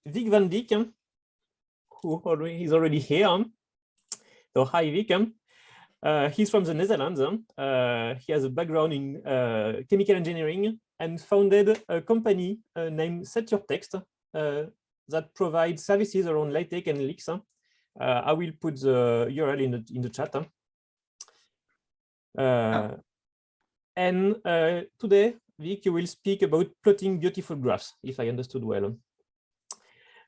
Vic van Dijk, who is already here. So hi, Vic. He's from the Netherlands. He has a background in chemical engineering and founded a company named Set Your Text that provides services around LaTeX and LTEX. I will put the URL in the chat. And today, Vic, you will speak about plotting beautiful graphs, if I understood well.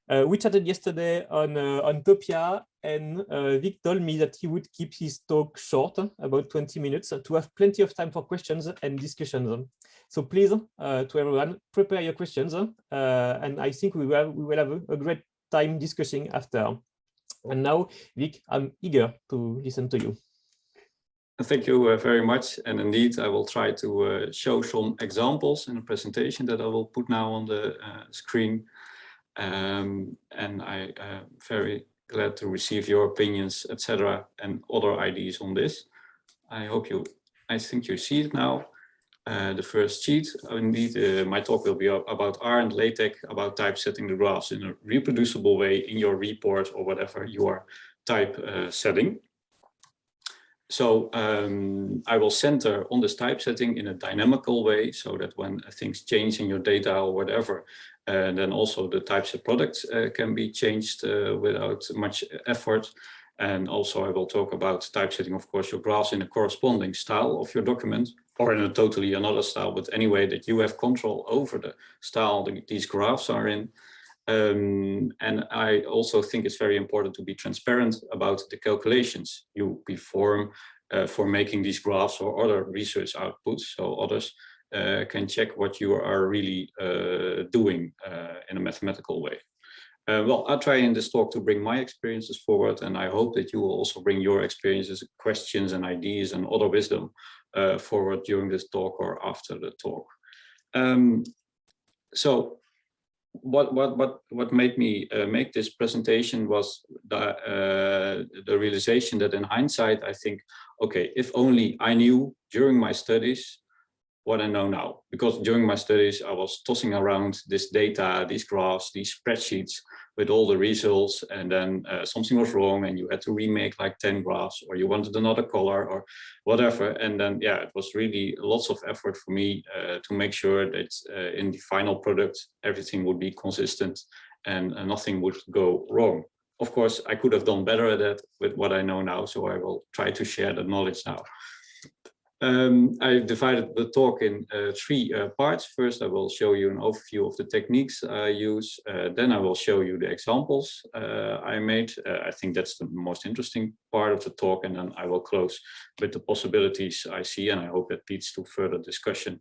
We chatted yesterday on Topia, and Vic told me that he would keep his talk short, about 20 minutes, to have plenty of time for questions and discussions. So please, to everyone, prepare your questions, and I think we will have a great time discussing after. And now, Vic, I'm eager to listen to you. Thank you very much. And indeed, I will try to show some examples in a presentation that I will put now on the screen. And I am very glad to receive your opinions, etc., and other ideas on this. I think you see it now. The first sheet. Indeed, my talk will be about R and LaTeX, about typesetting the graphs in a reproducible way in your report or whatever you are typesetting. So I will center on this typesetting in a dynamical way, so that when things change in your data or whatever, then also the typeset products can be changed without much effort. And also I will talk about typesetting, of course, your graphs in a corresponding style of your document, or in a totally another style, but anyway, that you have control over the style these graphs are in. And I also think it's very important to be transparent about the calculations you perform for making these graphs or other research outputs, so others can check what you are really doing in a mathematical way. Well, I'll try in this talk to bring my experiences forward, and I hope that you will also bring your experiences, questions and ideas and other wisdom forward during this talk or after the talk. So what made me make this presentation was the realization that in hindsight, I think, okay, if only I knew during my studies what I know now, because during my studies, I was tossing around this data, these graphs, these spreadsheets with all the results, and then something was wrong and you had to remake like 10 graphs, or you wanted another color or whatever. And then, yeah, it was really lots of effort for me to make sure that in the final product, everything would be consistent and nothing would go wrong. Of course, I could have done better at that with what I know now, so I will try to share the knowledge now. I divided the talk in three parts. First, I will show you an overview of the techniques I use. Then I will show you the examples I made. I think that's the most interesting part of the talk. And then I will close with the possibilities I see. And I hope that leads to further discussion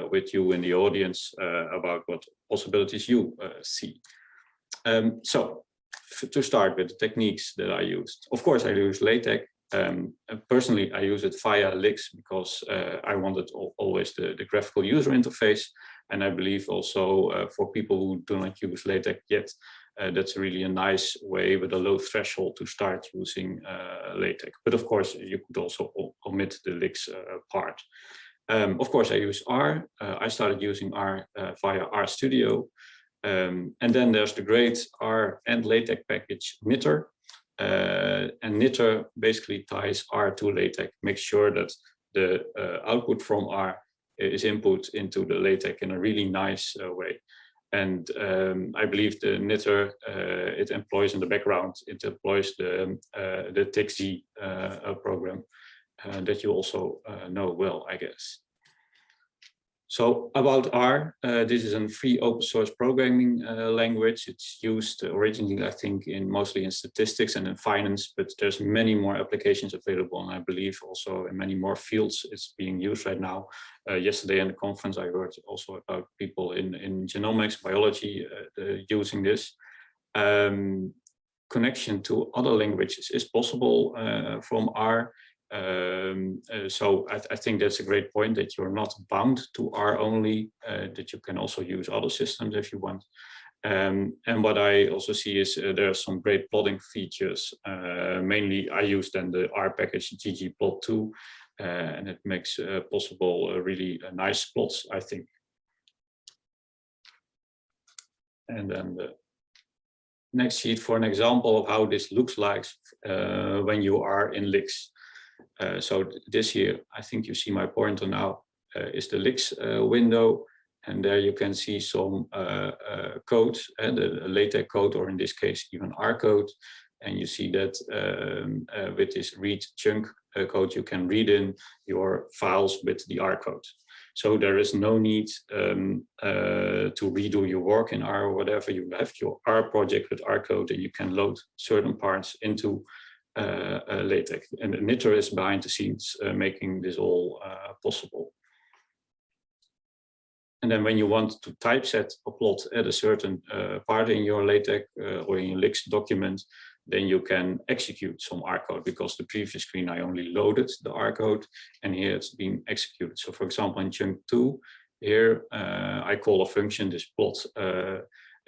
with you in the audience about what possibilities you see. So to start with the techniques that I used. Of course, I use LaTeX. Personally, I use it via LTEX because I wanted always the graphical user interface. And I believe also for people who do not use LaTeX yet, that's really a nice way with a low threshold to start using LaTeX. But of course, you could also omit the LTEX part. Of course, I use R. I started using R via RStudio. And then there's the great R and LaTeX package Knitr. And Knitr basically ties R to LaTeX, makes sure that the output from R is input into the LaTeX in a really nice way. And I believe the Knitr, it employs in the background, it employs the TikZ program that you also know well, I guess. So about R, this is a free open source programming language. It's used originally, I think, mostly in statistics and in finance, but there's many more applications available. And I believe also in many more fields it's being used right now. Yesterday in the conference, I heard also about people in genomics, biology using this. Connection to other languages is possible from R. So I think that's a great point, that you're not bound to R only, that you can also use other systems if you want. And what I also see is there are some great plotting features. Mainly I use then the R package ggplot2, and it makes possible really nice plots, I think. And then next sheet for an example of how this looks like when you are in LaTeX. So this here, I think you see my pointer now, is the LaTeX window. And there you can see some code, the LaTeX code, or in this case, even R code. And you see that with this read chunk code, you can read in your files with the R code. So there is no need to redo your work in R or whatever. You have your R project with R code, and you can load certain parts into LaTeX. And Knitr is behind the scenes making this all possible. And then when you want to typeset a plot at a certain part in your LaTeX or in your LaTeX document, then you can execute some R code, because the previous screen I only loaded the R code, and here it's being executed. So for example, in chunk 2, here I call a function, this plot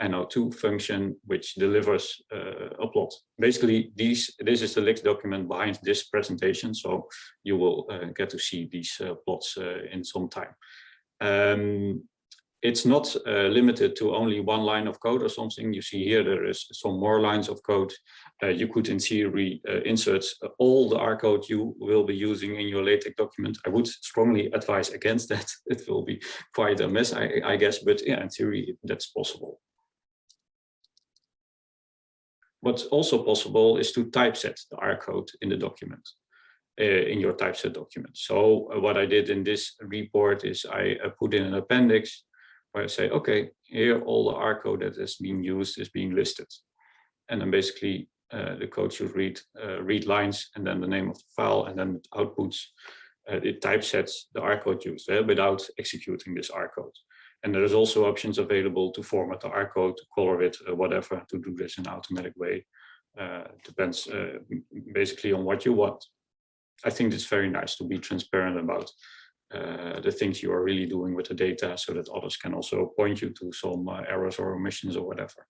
NO2 function, which delivers a plot. Basically, this is the LaTeX document behind this presentation, so you will get to see these plots in some time. It's not limited to only one line of code or something. You see here there is some more lines of code. You could in theory insert all the R code you will be using in your LaTeX document. I would strongly advise against that. It will be quite a mess, I guess, but yeah, in theory that's possible. What's also possible is to typeset the R code in the document, in your typeset document. So what I did in this report is I put in an appendix where I say, okay, here all the R code that is being used is being listed. And then basically the code should read lines and then the name of the file, and then it outputs, it typesets the R code used without executing this R code. And there's also options available to format the R code, to color it, whatever, to do this in an automatic way. Depends basically on what you want. I think it's very nice to be transparent about the things you are really doing with the data, so that others can also point you to some errors or omissions or whatever.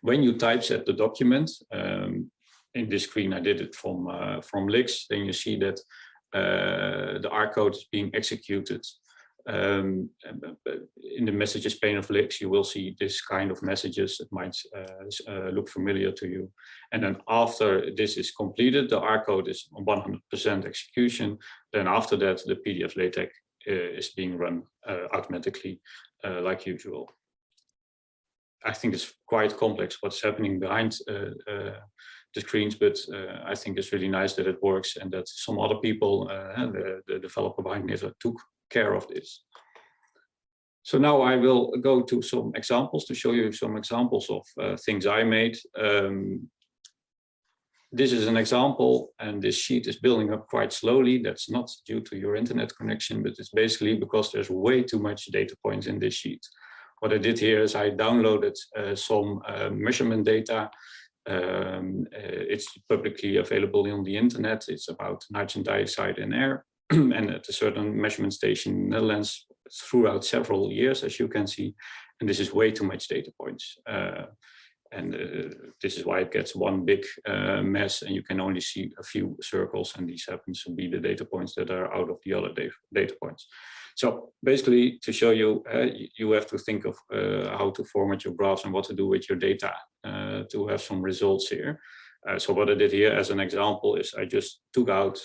When you typeset the document, in this screen I did it from LaTeX, then you see that the R code is being executed. In the messages pane of LaTeX, you will see this kind of messages that might look familiar to you. And then after this is completed, the R code is 100% execution. Then after that, the PDF LaTeX is being run automatically like usual. I think it's quite complex what's happening behind the screens, but I think it's really nice that it works, and that some other people, the developer behind Knitr, took care of this. So now I will go to some examples to show you some examples of things I made. This is an example, and this sheet is building up quite slowly. That's not due to your internet connection, but it's basically because there's way too much data points in this sheet. What I did here is I downloaded some measurement data. It's publicly available on the internet. It's about nitrogen dioxide in air. And at a certain measurement station in the Netherlands throughout several years, as you can see, and this is way too much data points. This is why it gets one big mess, and you can only see a few circles, and these happen to be the data points that are out of the other data points. So basically, to show you, you have to think of how to format your graphs and what to do with your data to have some results here. So what I did here as an example is I just took out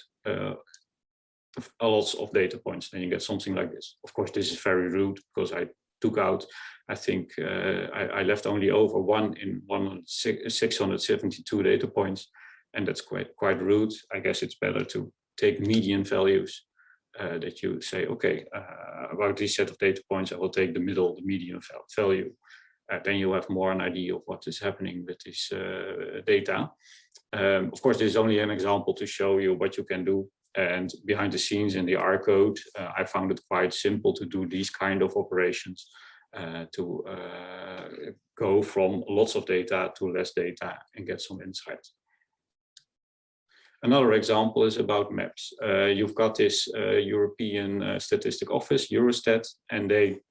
a lot of data points, then you get something like this. Of course, this is very rude because I took out, I think I left only over 1 in 672 data points, and that's quite rude. I guess it's better to take median values, that you say, okay, about this set of data points, I will take the middle, the median value. Then you have more an idea of what is happening with this data. Of course, this is only an example to show you what you can do. And behind the scenes in the R code, I found it quite simple to do these kind of operations, to go from lots of data to less data and get some insight. Another example is about maps. You've got this European Statistic Office, Eurostat, and they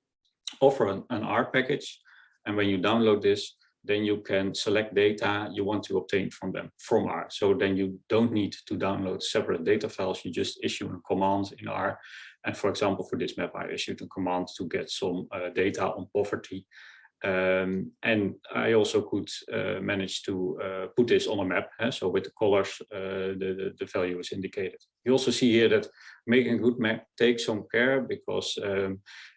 offer an R package. And when you download this, then you can select data you want to obtain from them, from R. So then you don't need to download separate data files. You just issue a command in R. And for example, for this map, I issued a command to get some data on poverty. And I also could manage to put this on a map. So with the colors, the value is indicated. You also see here that making a good map takes some care, because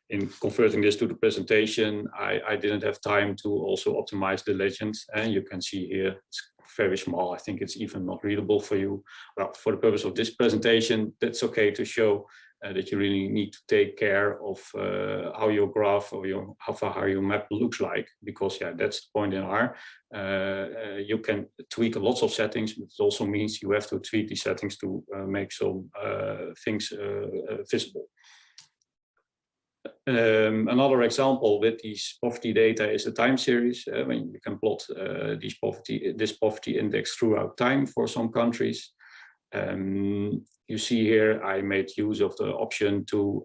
in converting this to the presentation, I didn't have time to also optimize the legend. And you can see here, it's very small. I think it's even not readable for you. Well, for the purpose of this presentation, that's okay to show that you really need to take care of how your graph or how your map looks like, because yeah, that's the point in R. You can tweak lots of settings, but it also means you have to tweak these settings to make some things visible. Another example with these poverty data is the time series, when you can plot this poverty index throughout time for some countries. You see here, I made use of the option to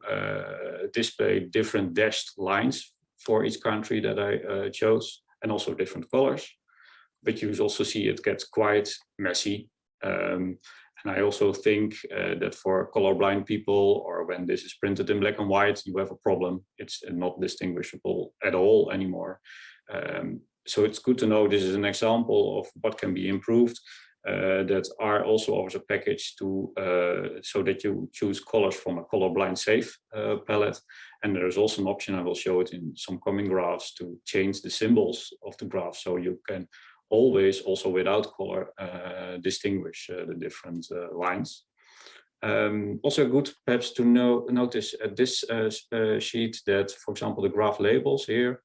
display different dashed lines for each country that I chose, and also different colors. But you also see it gets quite messy. And I also think that for colorblind people, or when this is printed in black and white, you have a problem. It's not distinguishable at all anymore. So it's good to know this is an example of what can be improved. That R also offers a package to so that you choose colors from a colorblind safe palette. And there's also an option, I will show it in some coming graphs, to change the symbols of the graph, so you can always, also without color, distinguish the different lines. Also good perhaps to notice at this sheet that, for example, the graph labels here,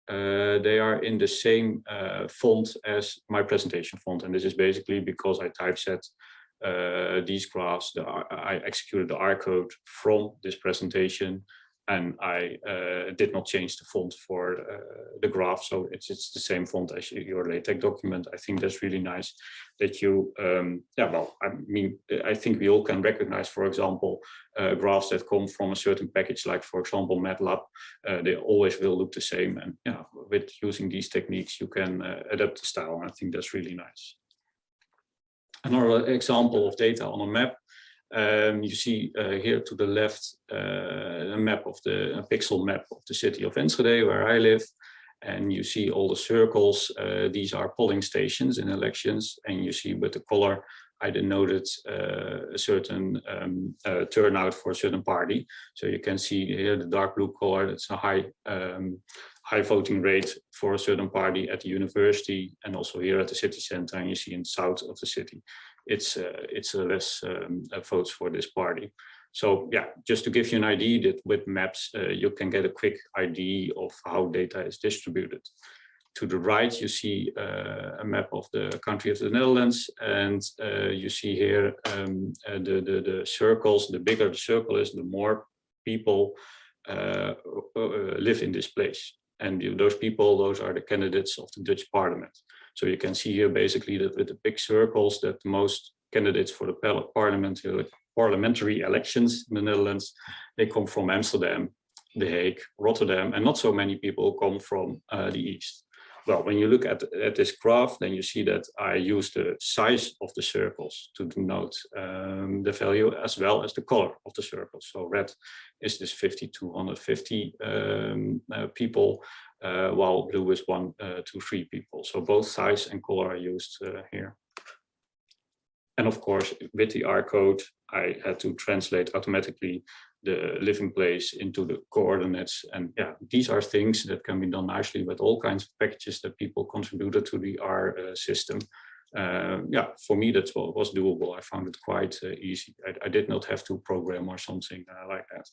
they are in the same font as my presentation font. And this is basically because I typeset these graphs. I executed the R code from this presentation, and I did not change the font for the graph. So it's the same font as your LaTeX document. I think that's really nice that you, yeah, well, I mean, I think we all can recognize, for example, graphs that come from a certain package, like, for example, MATLAB. They always will look the same. And yeah, with using these techniques, you can adapt the style. And I think that's really nice. Another example of data on a map. You see here to the left a map of a pixel map of the city of Enschede, where I live, and you see all the circles. These are polling stations in elections, and you see with the color I denoted a certain turnout for a certain party. So you can see here the dark blue color. That's a high voting rate for a certain party at the university, and also here at the city center. And you see in the south of the city, it's less votes for this party. So yeah, just to give you an idea that with maps, you can get a quick idea of how data is distributed. To the right, you see a map of the country of the Netherlands, and you see here the circles. The bigger the circle is, the more people live in this place. And those people, those are the candidates of the Dutch parliament. So you can see here basically that with the big circles, that most candidates for the parliamentary elections in the Netherlands, they come from Amsterdam, The Hague, Rotterdam, and not so many people come from the east. Well, when you look at this graph, then you see that I use the size of the circles to denote the value, as well as the color of the circles. So red is this 50 to 150 people, while blue is 1 to 3 people. So both size and color are used here. And of course, with the R code, I had to translate automatically the living place into the coordinates. And yeah, these are things that can be done nicely with all kinds of packages that people contributed to the R system. Yeah, for me, that was doable. I found it quite easy. I did not have to program or something like that.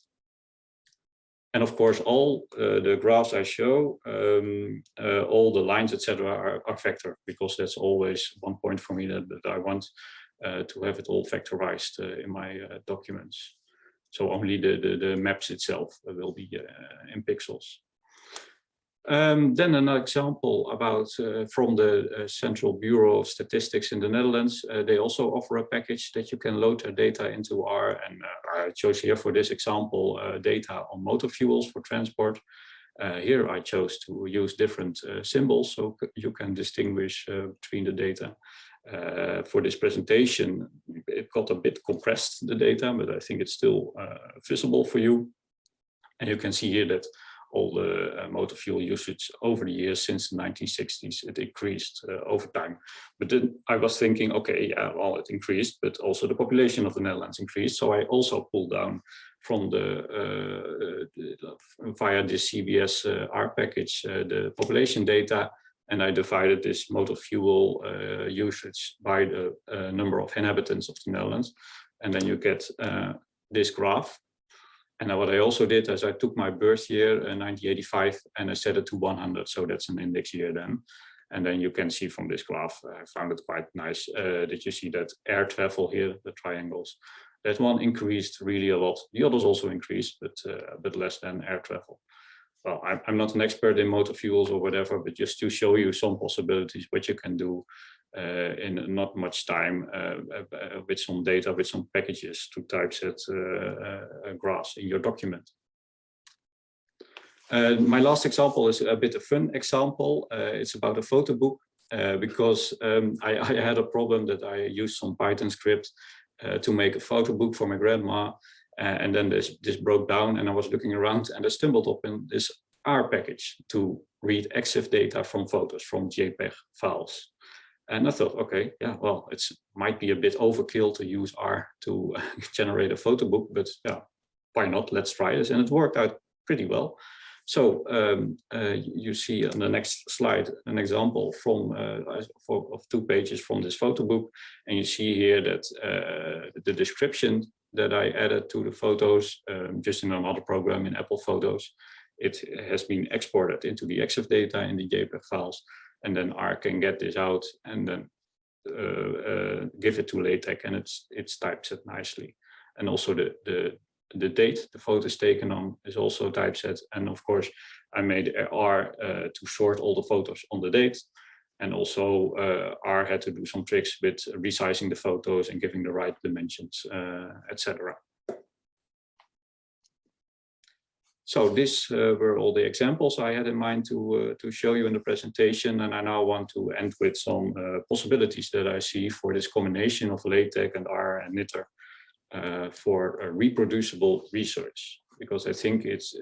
And of course, all the graphs I show, all the lines, etc., are vector, because that's always one point for me that I want to have it all vectorized in my documents. So only the maps itself will be in pixels. Then another example about from the Central Bureau of Statistics in the Netherlands. They also offer a package that you can load their data into R. And I chose here for this example data on motor fuels for transport. Here I chose to use different symbols, so you can distinguish between the data. For this presentation, it got a bit compressed, the data, but I think it's still visible for you. And you can see here that all the motor fuel usage over the years since the 1960s. It increased over time. But then I was thinking, okay, yeah, well, it increased, but also the population of the Netherlands increased. So I also pulled down from via this CBS R package, the population data, and I divided this motor fuel usage by the number of inhabitants of the Netherlands. And then you get this graph. And what I also did is I took my birth year, 1985, and I set it to 100. So that's an index year then. And then you can see from this graph, I found it quite nice that you see that air travel here, the triangles, that one increased really a lot. The others also increased, but less than air travel. Well, I'm not an expert in motor fuels or whatever, but just to show you some possibilities, what you can do in not much time with some data, with some packages to typeset graphs in your document. My last example is a bit of fun example. It's about a photo book because I had a problem that I used some Python script to make a photo book for my grandma. And then this broke down and I was looking around and I stumbled upon this R package to read EXIF data from photos, from JPEG files. And I thought, okay, yeah, well, it might be a bit overkill to use R to generate a photo book, but yeah, why not? Let's try this. And it worked out pretty well. So you see on the next slide an example from of 2 pages from this photo book, and you see here that the description that I added to the photos just in another program in Apple Photos, it has been exported into the EXIF data in the JPEG files, and then R can get this out and then give it to LaTeX, and it's typeset nicely. And also the date the photo is taken on is also typeset. And of course, I made R to sort all the photos on the date. And also R had to do some tricks with resizing the photos and giving the right dimensions, etc. So these were all the examples I had in mind to show you in the presentation. And I now want to end with some possibilities that I see for this combination of LaTeX and R and Knitr for reproducible research. Because I think it's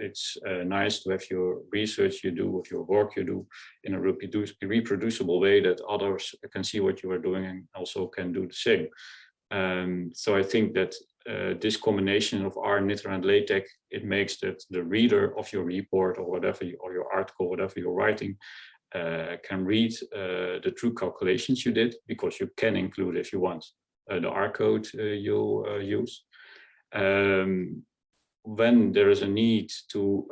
nice to have your research you do, with your work you do, in a reproducible way that others can see what you are doing and also can do the same. So I think that this combination of R, Knitr, and LaTeX, it makes that the reader of your report or whatever, or your article, whatever you're writing, can read the true calculations you did, because you can include, if you want, the R code you use. When there is a need to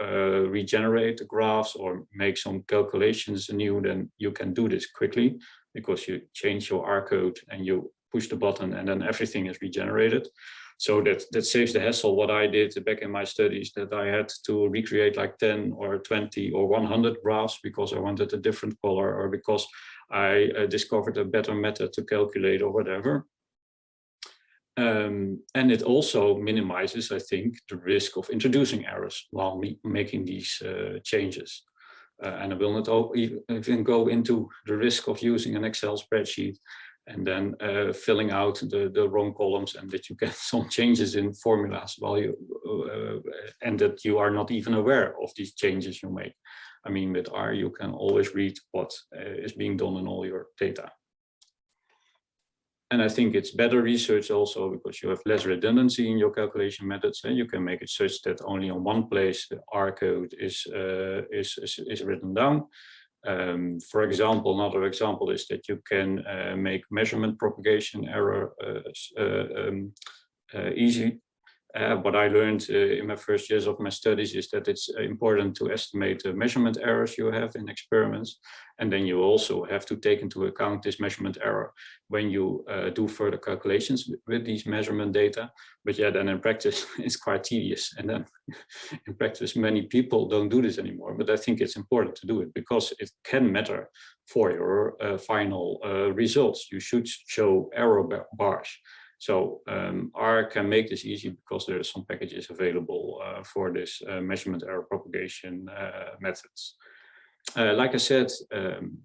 regenerate the graphs or make some calculations anew, then you can do this quickly, because you change your R code and you push the button and then everything is regenerated. So that saves the hassle. What I did back in my studies, that I had to recreate like 10 or 20 or 100 graphs because I wanted a different color, or because I discovered a better method to calculate or whatever. And it also minimizes, I think, the risk of introducing errors while making these changes. And I will not even go into the risk of using an Excel spreadsheet and then filling out the wrong columns, and that you get some changes in formulas while you and that you are not even aware of these changes you make. I mean, with R, you can always read what is being done in all your data. And I think it's better research also because you have less redundancy in your calculation methods, and you can make it such that only on one place the R code is written down. For example, another example is that you can make measurement propagation error easy. What I learned in my first years of my studies is that it's important to estimate the measurement errors you have in experiments. And then you also have to take into account this measurement error when you do further calculations with these measurement data. But yeah, then in practice, it's quite tedious. And then in practice, many people don't do this anymore. But I think it's important to do it because it can matter for your final results. You should show error bars. So R can make this easy because there are some packages available for this measurement error propagation methods. Like I said,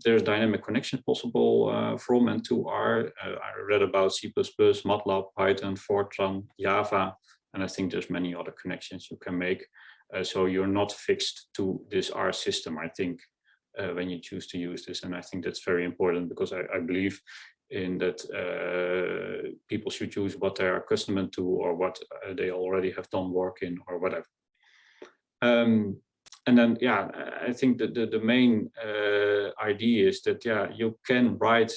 there's dynamic connection possible from and to R. I read about C++, MATLAB, Python, Fortran, Java, and I think there's many other connections you can make. So you're not fixed to this R system, I think, when you choose to use this. And I think that's very important, because I believe in that people should choose what they are accustomed to, or what they already have done work in, or whatever. And then, yeah, I think that the main idea is that, yeah, you can write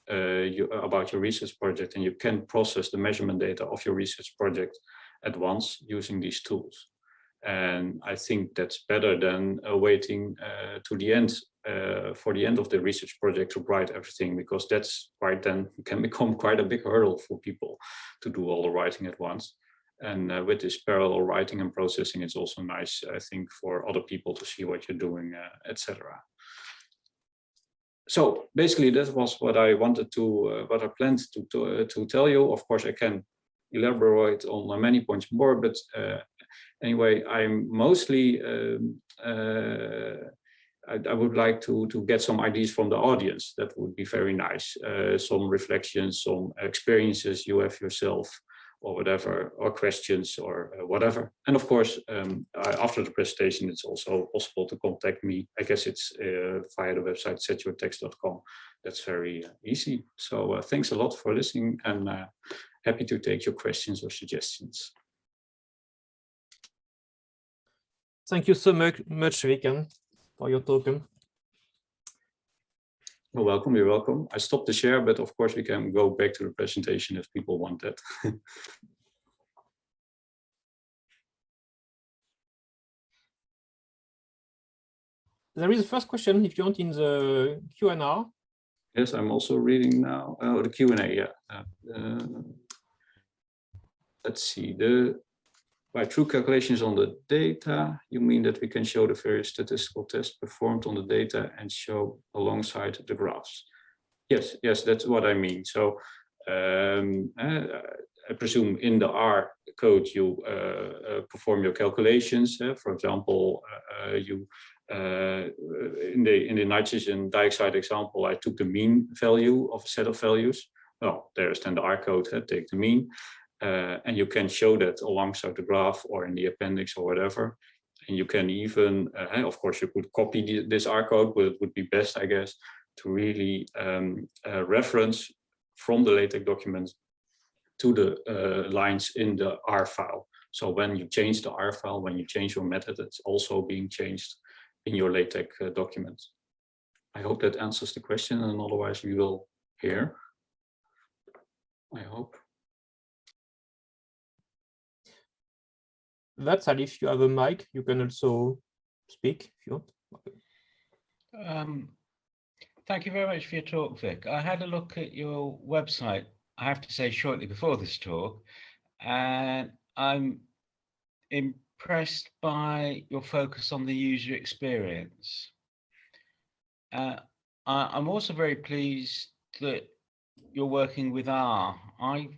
about your research project, and you can process the measurement data of your research project at once using these tools. And I think that's better than waiting to the end for the end of the research project to write everything, because that's then can become quite a big hurdle for people to do all the writing at once. And with this parallel writing and processing, it's also nice, I think, for other people to see what you're doing, etc. So basically, that was what I wanted to, what I planned to tell you. Of course, I can elaborate on many points more, but anyway, I'm mostly, I would like to get some ideas from the audience. That would be very nice. Some reflections, some experiences you have yourself, or whatever, or questions, or whatever. And of course, after the presentation, it's also possible to contact me. I guess it's via the website setyourtext.com. That's very easy. So thanks a lot for listening, and happy to take your questions or suggestions. Thank you so much, Vic, for your talk. You're welcome, you're welcome. I stopped the share, but of course we can go back to the presentation if people want that. There is a first question, if you want, in the Q&A. Yes, I'm also reading now. Oh, the Q&A, yeah. Let's see, by true calculations on the data, you mean that we can show the various statistical tests performed on the data and show alongside the graphs? Yes, yes, that's what I mean. So I presume in the R code you perform your calculations. For example, you in the nitrogen dioxide example, I took the mean value of a set of values. Well, there's then the R code, take the mean. And you can show that alongside the graph or in the appendix or whatever. And you can even, of course, you could copy this R code, but it would be best, I guess, to really reference from the LaTeX document to the lines in the R file. So when you change the R file, when you change your method, it's also being changed in your LaTeX document. I hope that answers the question, and otherwise we will hear. I hope. That's all. If you have a mic, you can also speak if you want. Okay. Thank you very much for your talk, Vic. I had a look at your website, I have to say, shortly before this talk, and I'm impressed by your focus on the user experience. I'm also very pleased that you're working with R. I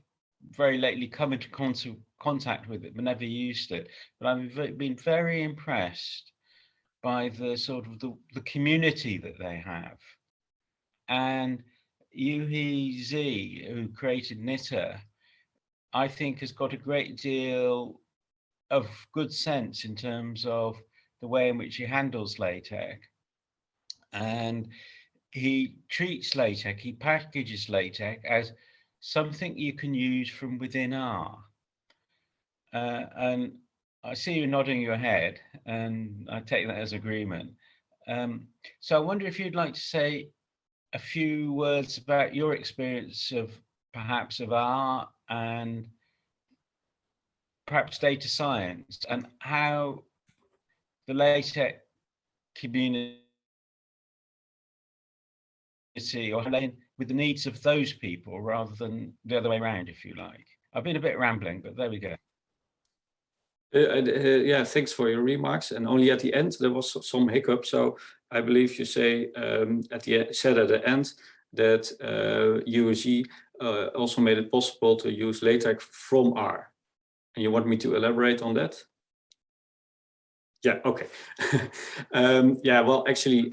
very lately come into contact with it, but never used it. But I've been very impressed by the sort of the community that they have. And TikZ, who created Knitr, I think has got a great deal of good sense in terms of the way in which he handles LaTeX. And he treats LaTeX, he packages LaTeX as something you can use from within R. And I see you nodding your head, and I take that as agreement. So I wonder if you'd like to say a few words about your experience of perhaps of R and perhaps data science, and how the LaTeX community or with the needs of those people rather than the other way around, if you like. I've been a bit rambling, but there we go. Yeah, thanks for your remarks. And only at the end there was some hiccup. So I believe you said at the end that TUG also made it possible to use LaTeX from R. And you want me to elaborate on that? Yeah, okay. Yeah, well, actually,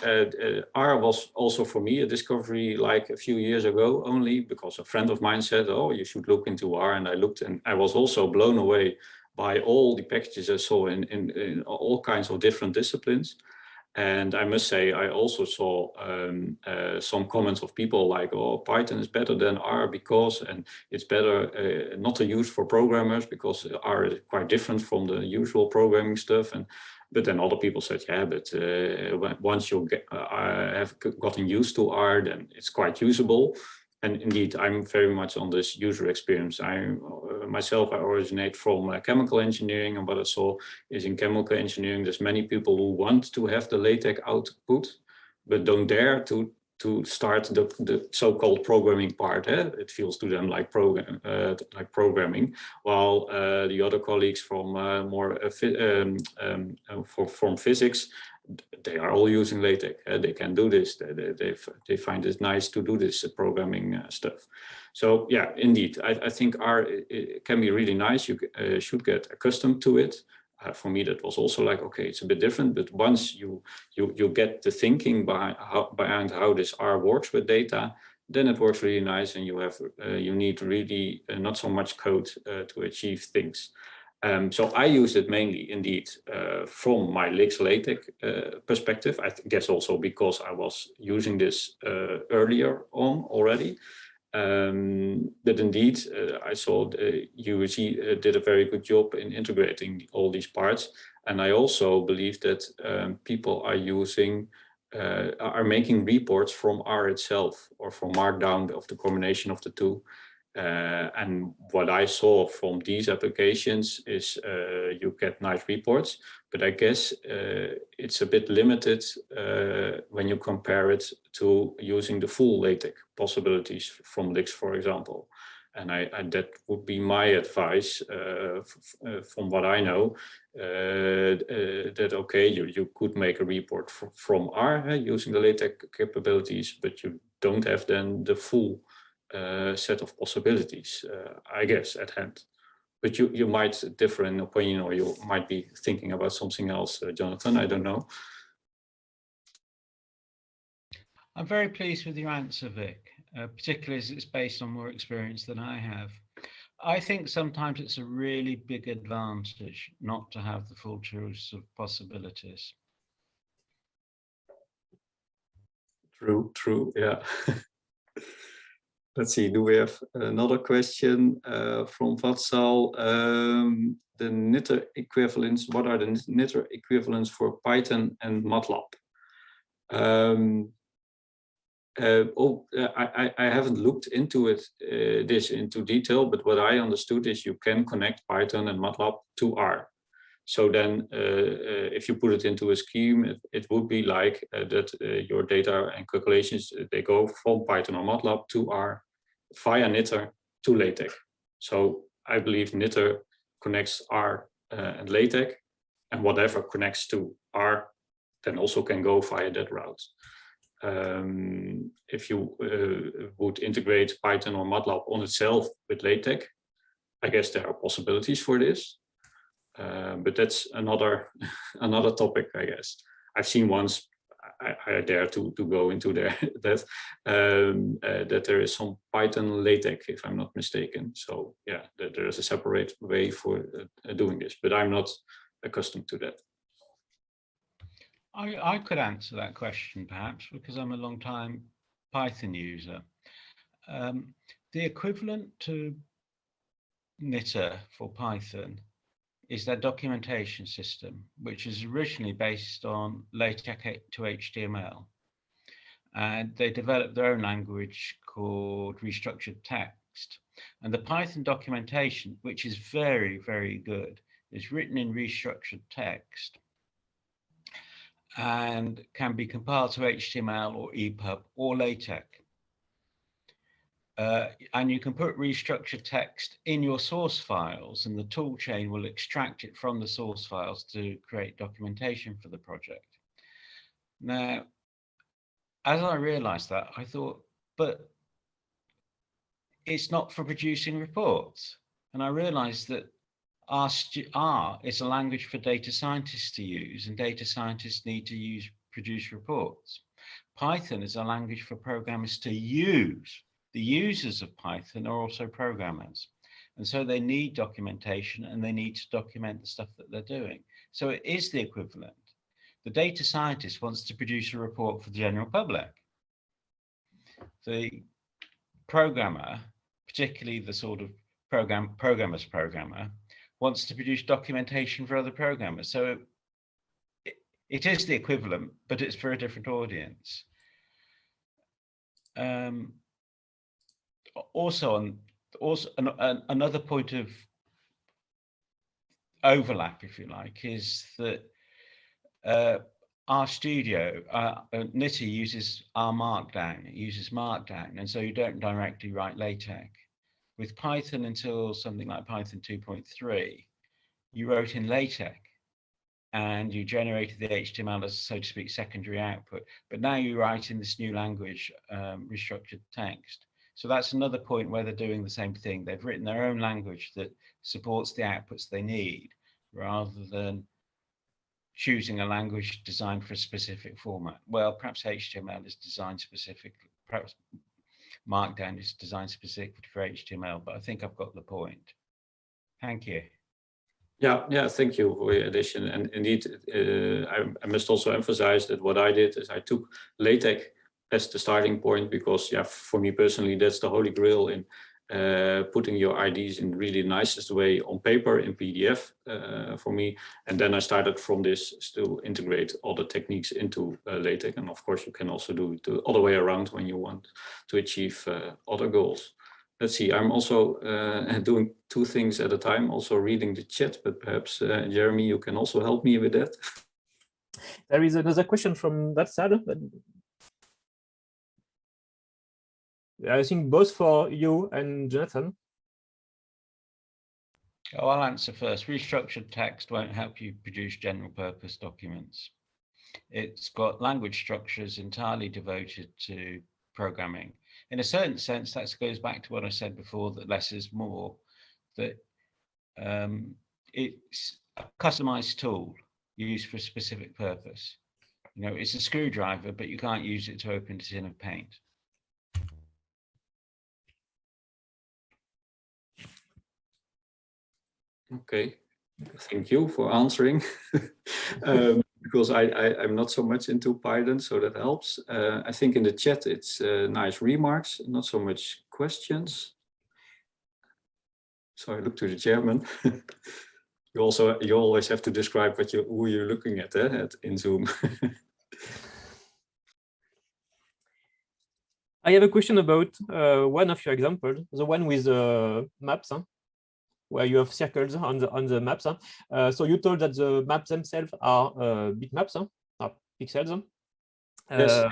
R was also for me a discovery like a few years ago, only because a friend of mine said, oh, you should look into R. And I looked, and I was also blown away by all the packages I saw in all kinds of different disciplines. And I must say, I also saw some comments of people like, oh, Python is better than R because, and it's better not to use for programmers because R is quite different from the usual programming stuff. But then other people said, yeah, but once you have gotten used to R, then it's quite usable. And indeed, I'm very much on this user experience. Myself, I originate from chemical engineering, and what I saw is in chemical engineering, there's many people who want to have the LaTeX output, but don't dare to start the so-called programming part. It feels to them like programming, while the other colleagues from from physics, they are all using LaTeX. They can do this. They find it nice to do this programming stuff. So yeah, indeed, I think R it can be really nice. You should get accustomed to it. For me, that was also like, okay, it's a bit different. But once you get the thinking behind how this R works with data, then it works really nice, and you need really not so much code to achieve things. So I use it mainly, indeed, from my LaTeX perspective. I guess also because I was using this earlier on already. But indeed, I saw USC did a very good job in integrating all these parts. And I also believe that people are making reports from R itself or from Markdown of the combination of the two. And what I saw from these applications is you get nice reports, but I guess it's a bit limited when you compare it to using the full LaTeX possibilities from LaTeX, for example. And that would be my advice from what I know, that okay, you could make a report from R using the LaTeX capabilities, but you don't have then the full set of possibilities, I guess, at hand. But you might differ in opinion, or you might be thinking about something else, Jonathan, I don't know. I'm very pleased with your answer, Vic, particularly as it's based on more experience than I have. I think sometimes it's a really big advantage not to have the full choice of possibilities. True, yeah. Let's see, do we have another question from Vatsal? The Knitr equivalents, what are the Knitr equivalents for Python and MATLAB? I haven't looked into it, this into detail, but what I understood is you can connect Python and MATLAB to R. So then if you put it into a scheme, it would be like that your data and calculations, they go from Python or MATLAB to R via Knitr to LaTeX. So I believe Knitr connects R and LaTeX, and whatever connects to R then also can go via that route. If you would integrate Python or MATLAB on itself with LaTeX, I guess there are possibilities for this. But that's another topic, I guess. I've seen once, I dare to go into there, that there is some Python LaTeX, if I'm not mistaken. So yeah, there is a separate way for doing this, but I'm not accustomed to that. I could answer that question perhaps, because I'm a long time Python user. The equivalent to Knitr for Python is their documentation system, which is originally based on LaTeX to HTML. And they developed their own language called restructured text. And the Python documentation, which is very, very good, is written in restructured text and can be compiled to HTML or EPUB or LaTeX. And you can put restructured text in your source files, and the tool chain will extract it from the source files to create documentation for the project. Now, as I realized that, I thought, but it's not for producing reports. And I realized that R is a language for data scientists to use, and data scientists need to produce reports. Python is a language for programmers to use. The users of Python are also programmers. And so they need documentation, and they need to document the stuff that they're doing. So it is the equivalent. The data scientist wants to produce a report for the general public. The programmer, particularly the sort of programmer's programmer, wants to produce documentation for other programmers. So it is the equivalent, but it's for a different audience. Another point of overlap, if you like, is that RStudio, Knitr uses R Markdown. It uses Markdown, and so you don't directly write LaTeX. With Python until something like Python 2.3, you wrote in LaTeX, and you generated the HTML as, so to speak, secondary output. But now you write in this new language, restructured text. So that's another point where they're doing the same thing. They've written their own language that supports the outputs they need, rather than choosing a language designed for a specific format. Well, perhaps HTML is designed specifically, perhaps Markdown is designed specifically for HTML, but I think I've got the point. Thank you. Yeah, thank you for your addition. And indeed, I must also emphasize that what I did is I took LaTeX as the starting point, because yeah, for me personally, that's the holy grail in putting your ideas in really nicest way on paper in PDF for me. And then I started from this to integrate all the techniques into LaTeX. And of course, you can also do it the other way around when you want to achieve other goals. Let's see, I'm also doing two things at a time, also reading the chat, but perhaps Jeremy, you can also help me with that. There is another question from that side. I think both for you and Jonathan. Oh, I'll answer first. Restructured text won't help you produce general purpose documents. It's got language structures entirely devoted to programming. In a certain sense, that goes back to what I said before, that less is more, that it's a customized tool used for a specific purpose. You know, it's a screwdriver, but you can't use it to open a tin of paint. Okay, thank you for answering. Because I'm not so much into Python, so that helps. I think in the chat it's nice remarks, not so much questions. So I look to the chairman. You always have to describe who you're looking at in Zoom. I have a question about one of your examples, the one with maps, where you have circles on the maps. So you told that the maps themselves are bitmaps, are pixels. Yes.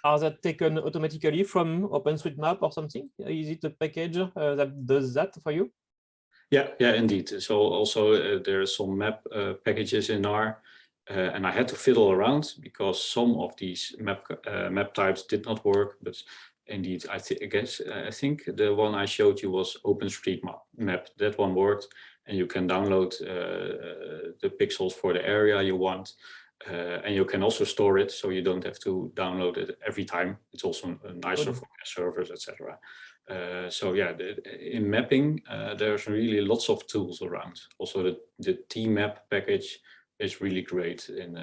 Are they taken automatically from OpenStreetMap or something? Is it a package that does that for you? Yeah, indeed. So also there are some map packages in R, and I had to fiddle around because some of these map types did not work. But indeed, I think the one I showed you was OpenStreetMap. That one worked, and you can download the pixels for the area you want, and you can also store it, so you don't have to download it every time. It's also nicer for servers, etc. So yeah, in mapping, there's really lots of tools around. Also, the tmap package is really great in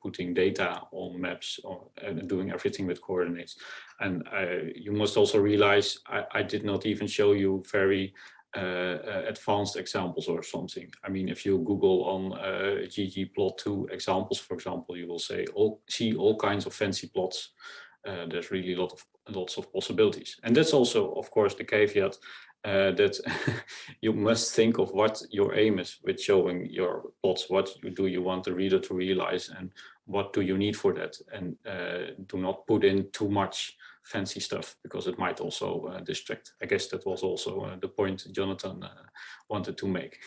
putting data on maps and doing everything with coordinates. And you must also realize I did not even show you very advanced examples or something. I mean, if you Google on ggplot2 examples, for example, you will see all kinds of fancy plots. There's really lots of possibilities. And that's also, of course, the caveat that you must think of what your aim is with showing your plots. What do you want the reader to realize, and what do you need for that? And do not put in too much fancy stuff, because it might also distract. I guess that was also the point Jonathan wanted to make.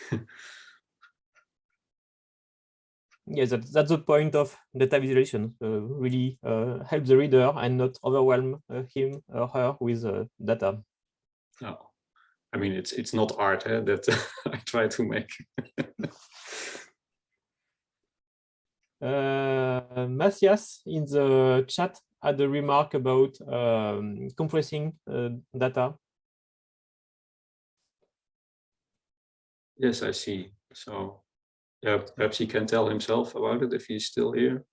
Yes, that's the point of data visualization. Really help the reader and not overwhelm him or her with data. No, I mean, it's not art that I try to make. Matthias in the chat had a remark about compressing data. Yes, I see. So yeah, perhaps he can tell himself about it if he's still here.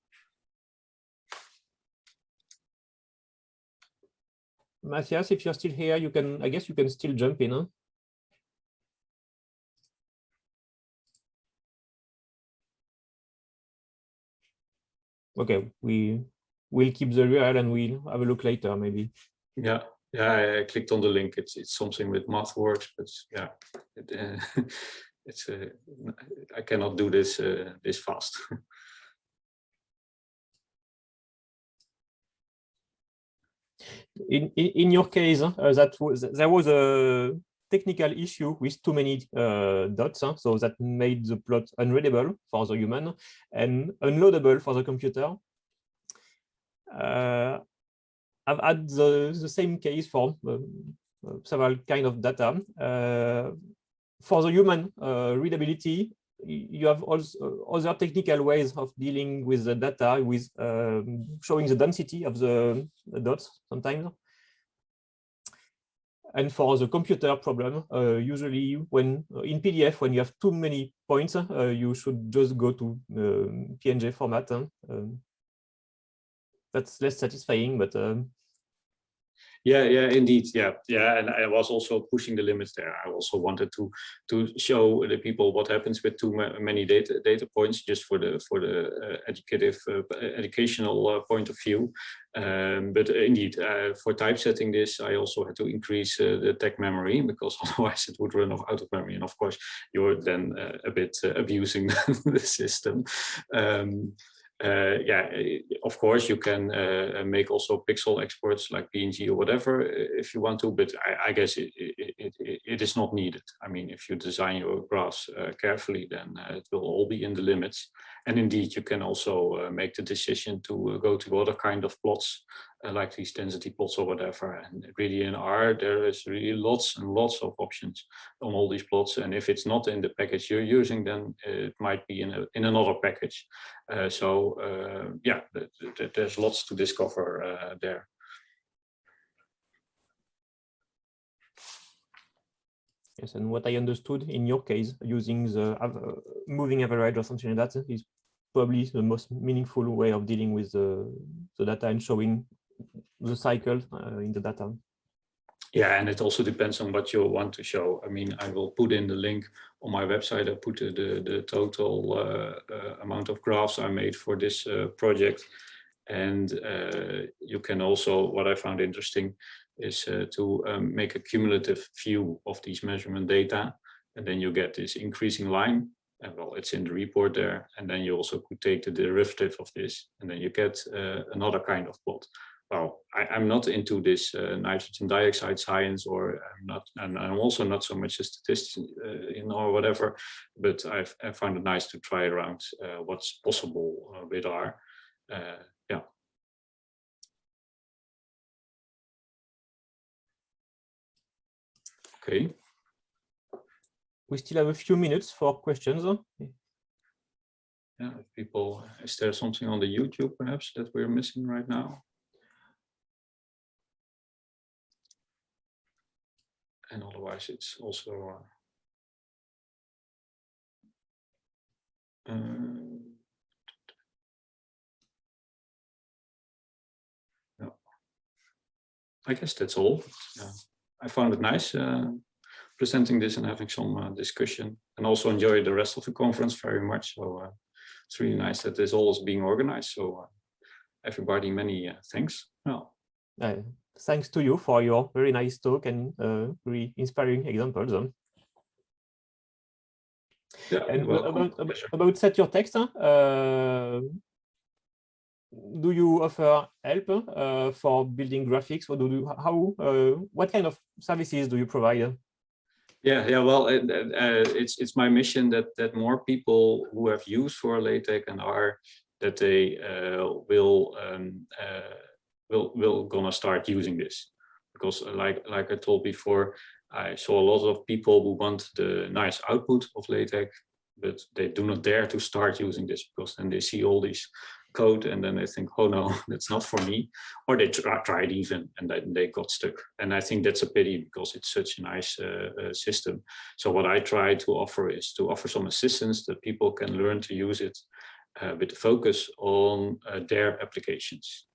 Matthias, if you're still here, you can, I guess you can still jump in. Huh? Okay, we'll keep the URL and we'll have a look later, maybe. Yeah, I clicked on the link. It's something with MathWorks, but yeah, it's I cannot do this this fast. In your case, there was a technical issue with too many dots, so that made the plot unreadable for the human and unloadable for the computer. I've had the same case for several kind of data. For the human readability, you have also other technical ways of dealing with the data, with showing the density of the dots sometimes. And for the computer problem, usually when in PDF, when you have too many points, you should just go to PNG format. That's less satisfying, but Yeah, indeed. Yeah, and I was also pushing the limits there. I also wanted to show the people what happens with too many data points, just for the educational point of view. But indeed, for typesetting this, I also had to increase the tag memory, because otherwise it would run out of memory. And of course, you're then a bit abusing the system. Yeah, of course you can make also pixel exports like PNG or whatever if you want to, but I guess it is not needed. I mean, if you design your graphs carefully, then it will all be in the limits. And indeed, you can also make the decision to go to other kind of plots, like these density plots or whatever. And really in R, there is really lots and lots of options on all these plots. And if it's not in the package you're using, then it might be in another package. Yeah, there's lots to discover there. Yes, and what I understood in your case, using the moving average or something like that is probably the most meaningful way of dealing with the data and showing the cycle in the data. Yeah, and it also depends on what you want to show. I mean, I will put in the link on my website. I put the total amount of graphs I made for this project. And you can also, what I found interesting is to make a cumulative view of these measurement data. And then you get this increasing line. And well, it's in the report there. And then you also could take the derivative of this. And then you get another kind of plot. Well, I'm not into this nitrogen dioxide science, or I'm also not so much a statistician or whatever, but I found it nice to try around what's possible with R. Yeah. Okay. We still have a few minutes for questions. Yeah, people, is there something on the YouTube perhaps that we're missing right now? And otherwise, it's also no. I guess that's all. I found it nice presenting this and having some discussion, and also enjoy the rest of the conference very much. So it's really nice that this all is being organized. So everybody, many thanks. Well, thanks to you for your very nice talk and very inspiring examples. Yeah, and well, about set your text, do you offer help for building graphics, or what kind of services do you provide? Yeah. Well, it's my mission that more people who have used for LaTeX and R, that they will gonna start using this, because like I told before, I saw a lot of people who want the nice output of LaTeX, but they do not dare to start using this, because then they see all these code, and then they think, oh no, that's not for me, or they tried even and then they got stuck. And I think that's a pity because it's such a nice system. So what I try to offer is to offer some assistance that people can learn to use it with the focus on their applications.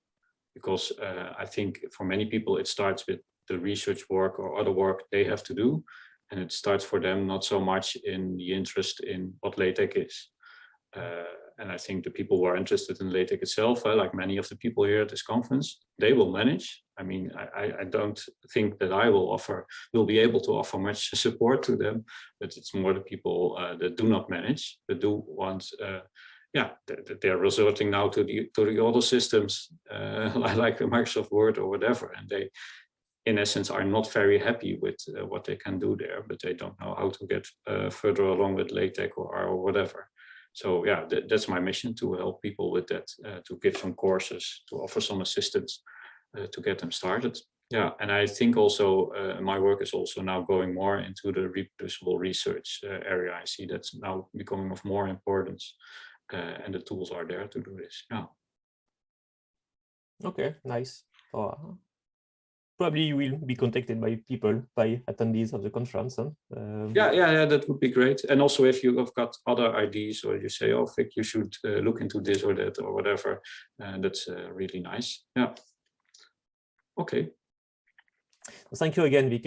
Because I think for many people it starts with the research work or other work they have to do, and it starts for them not so much in the interest in what LaTeX is. And I think the people who are interested in LaTeX itself, like many of the people here at this conference, they will manage. I mean, I don't think that I will be able to offer much support to them, but it's more the people that do not manage, that do want, they're resorting now to the other systems like Microsoft Word or whatever, and they, in essence, are not very happy with what they can do there, but they don't know how to get further along with LaTeX or R or whatever. So yeah, that's my mission, to help people with that, to give some courses, to offer some assistance to get them started. Yeah, and I think also my work is also now going more into the reproducible research area. I see that's now becoming of more importance, and the tools are there to do this. Yeah. Okay, nice. Probably you will be contacted by people, by attendees of the conference. Huh? Yeah, that would be great. And also if you have got other ideas, or you say, oh, Vic, you should look into this or that or whatever, that's really nice. Yeah. Okay. Thank you again, Vic.